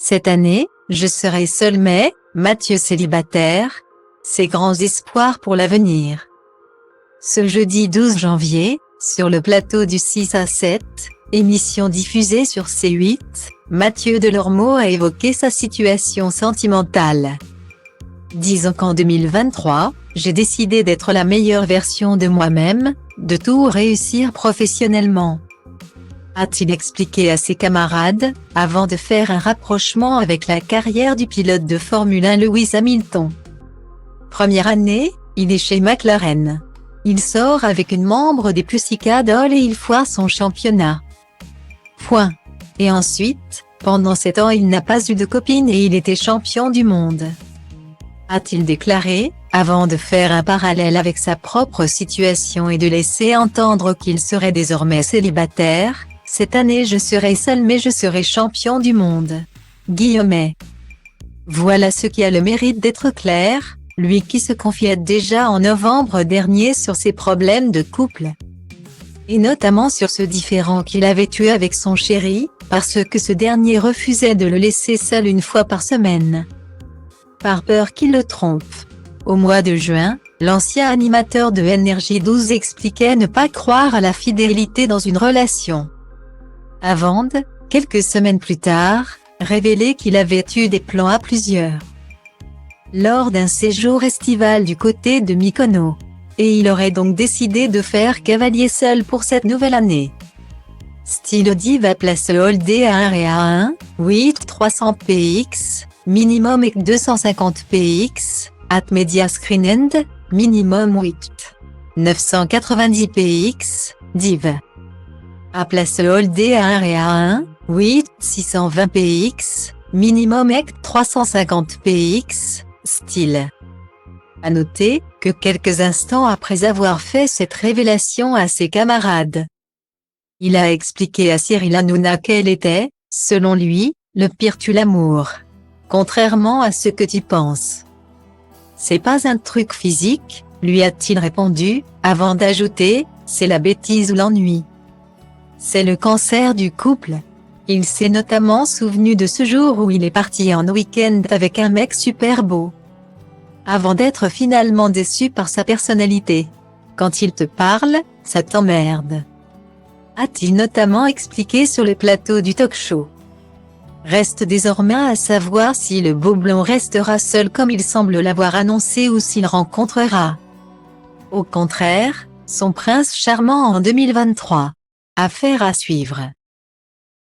Cette année, je serai seul mais, Mathieu célibataire, ses grands espoirs pour l'avenir. Ce jeudi 12 janvier, sur le plateau du 6 à 7, émission diffusée sur C8, Mathieu Delormeau a évoqué sa situation sentimentale. Disons qu'en 2023, j'ai décidé d'être la meilleure version de moi-même, de tout réussir professionnellement. A-t-il expliqué à ses camarades, avant de faire un rapprochement avec la carrière du pilote de Formule 1 Lewis Hamilton. Première année, il est chez McLaren. Il sort avec une membre des Pussycat Dolls et il foire son championnat. Point. Et ensuite, pendant 7 ans il n'a pas eu de copine et il était champion du monde. A-t-il déclaré, avant de faire un parallèle avec sa propre situation et de laisser entendre qu'il serait désormais célibataire. Cette année je serai seul mais je serai champion du monde. Guillemets. Voilà ce qui a le mérite d'être clair, lui qui se confiait déjà en novembre dernier sur ses problèmes de couple. Et notamment sur ce différend qu'il avait eu avec son chéri, parce que ce dernier refusait de le laisser seul une fois par semaine. Par peur qu'il le trompe. Au mois de juin, l'ancien animateur de NRJ12 expliquait ne pas croire à la fidélité dans une relation. Avant de, quelques semaines plus tard, révéler qu'il avait eu des plans à plusieurs. Lors d'un séjour estival du côté de Mykonos. Et il aurait donc décidé de faire cavalier seul pour cette nouvelle année. Style Diva place Holdé à 1 et à 1, 8 300 px, minimum et 250 px, at Media Screen End, minimum 8. 990 px, Div. A place Holdé à 1 et à 1, 8 620 px, minimum et 350 px, style. À noter, que quelques instants après avoir fait cette révélation à ses camarades, il a expliqué à Cyril Hanouna qu'elle était, selon lui, le pire tue l'amour. Contrairement à ce que tu penses. C'est pas un truc physique, lui a-t-il répondu, avant d'ajouter, c'est la bêtise ou l'ennui. C'est le cancer du couple. Il s'est notamment souvenu de ce jour où il est parti en week-end avec un mec super beau. Avant d'être finalement déçu par sa personnalité. Quand il te parle, ça t'emmerde. A-t-il notamment expliqué sur le plateau du talk-show. Reste désormais à savoir si le beau blond restera seul comme il semble l'avoir annoncé ou s'il rencontrera, au contraire, son prince charmant en 2023. Affaire à suivre.